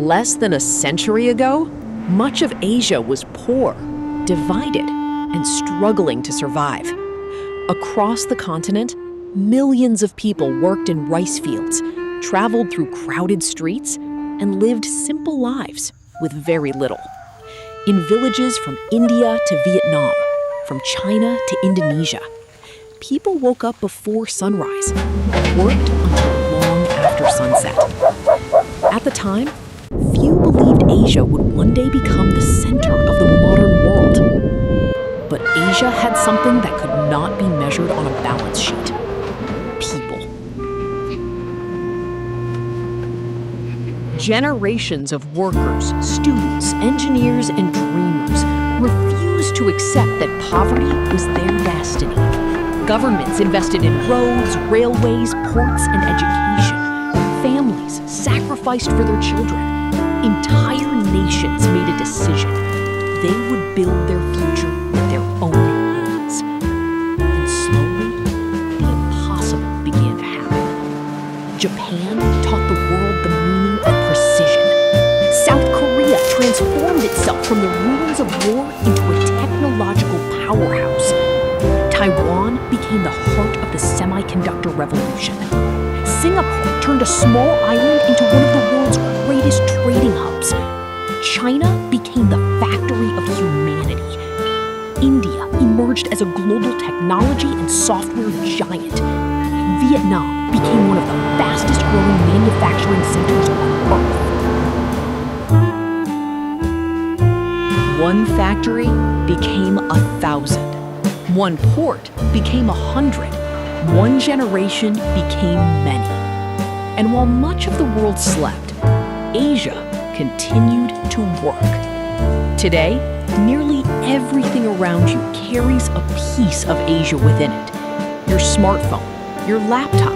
Less than a century ago, much of Asia was poor, divided, and struggling to survive. Across the continent, millions of people worked in rice fields, traveled through crowded streets, and lived simple lives with very little. In villages from India to Vietnam, from China to Indonesia, people woke up before sunrise, worked until long after sunset. At the time, few believed Asia would one day become the center of the modern world. But Asia had something that could not be measured on a balance sheet: people. Generations of workers, students, engineers, and dreamers refused to accept that poverty was their destiny. Governments invested in roads, railways, ports, and education. Families sacrificed for their children. Entire nations made a decision. They would build their future with their own hands. And slowly, the impossible began to happen. Japan taught the world the meaning of precision. South Korea transformed itself from the ruins of war into a technological powerhouse. Taiwan became the heart of the semiconductor revolution. Singapore turned a small island into one of the world's greatest trading hubs. China became the factory of humanity. India emerged as a global technology and software giant. Vietnam became one of the fastest growing manufacturing centers on Earth. One factory became 1,000. One port became 100. One generation became many. And while much of the world slept, Asia continued to work. Today, nearly everything around you carries a piece of Asia within it. Your smartphone, your laptop,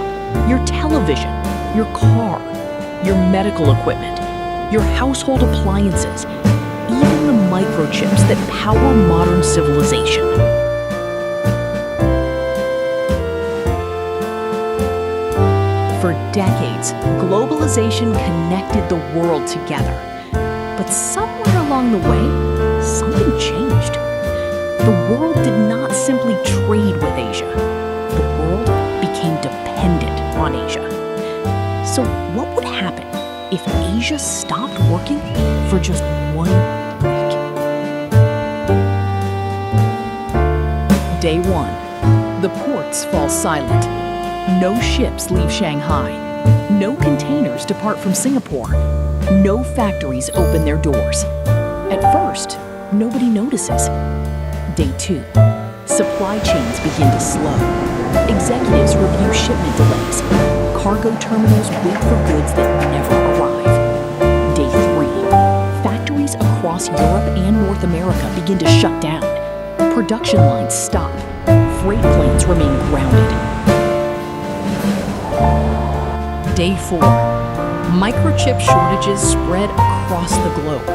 your television, your car, your medical equipment, your household appliances, even the microchips that power modern civilization. For decades, globalization connected the world together. But somewhere along the way, something changed. The world did not simply trade with Asia. The world became dependent on Asia. So what would happen if Asia stopped working for just 1 week? Day 1. The ports fall silent. No ships leave Shanghai. No containers depart from Singapore. No factories open their doors. At first, nobody notices. Day 2. Supply chains begin to slow. Executives review shipment delays. Cargo terminals wait for goods that never arrive. Day 3. Factories across Europe and North America begin to shut down. Production lines stop. Freight planes remain grounded. Day 4. Microchip shortages spread across the globe.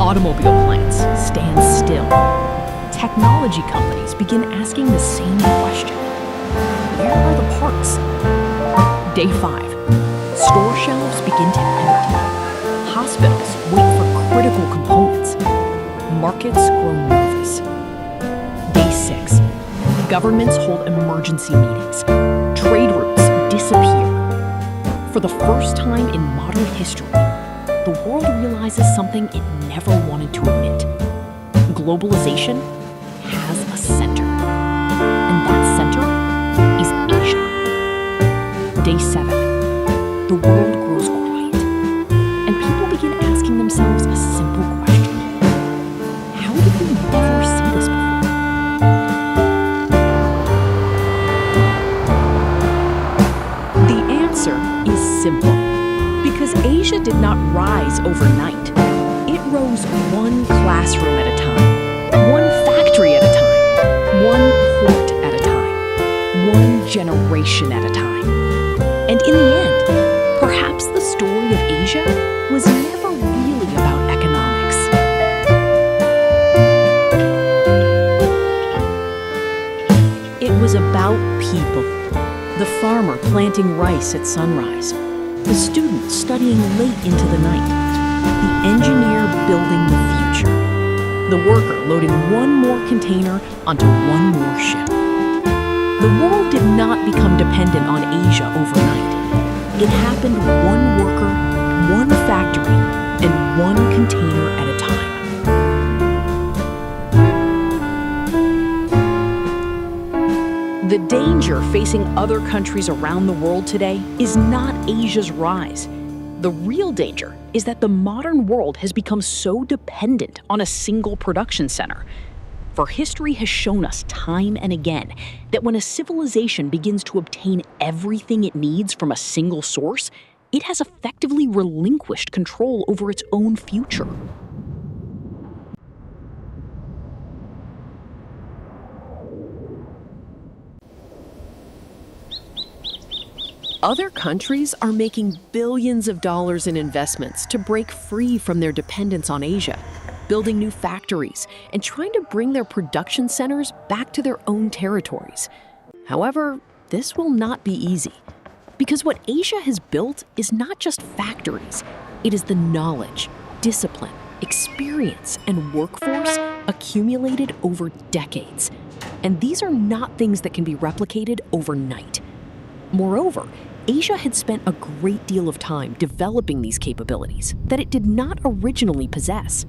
Automobile plants stand still. Technology companies begin asking the same question: where are the parts? Day 5. Store shelves begin to empty. Hospitals wait for critical components. Markets grow nervous. Day 6. Governments hold emergency meetings. Trade routes disappear. For the first time in modern history, the world realizes something it never wanted to admit. Globalization has a center. And that center is Asia. Day 7. The world grows quiet. And people begin asking themselves a simple question: how did we never see this before? The answer is simple. Because Asia did not rise overnight. It rose one classroom at a time, one factory at a time, one port at a time, one generation at a time. And in the end, perhaps the story of Asia was never really about economics. It was about people. The farmer planting rice at sunrise. The student studying late into the night. the engineer building the future, the worker loading one more container onto one more ship. The world did not become dependent on Asia overnight. It happened one worker, one factory, and one container at a time. The danger facing other countries around the world today is not Asia's rise. The real danger is that the modern world has become so dependent on a single production center. For history has shown us time and again that when a civilization begins to obtain everything it needs from a single source, it has effectively relinquished control over its own future. Other countries are making billions of dollars in investments to break free from their dependence on Asia, building new factories and trying to bring their production centers back to their own territories. However, this will not be easy, because what Asia has built is not just factories. It is the knowledge, discipline, experience, and workforce accumulated over decades. And these are not things that can be replicated overnight. Moreover, Asia had spent a great deal of time developing these capabilities that it did not originally possess.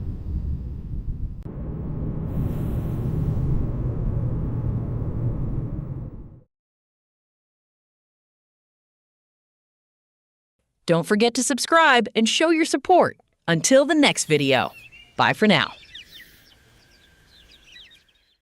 Don't forget to subscribe and show your support. Until the next video. Bye for now.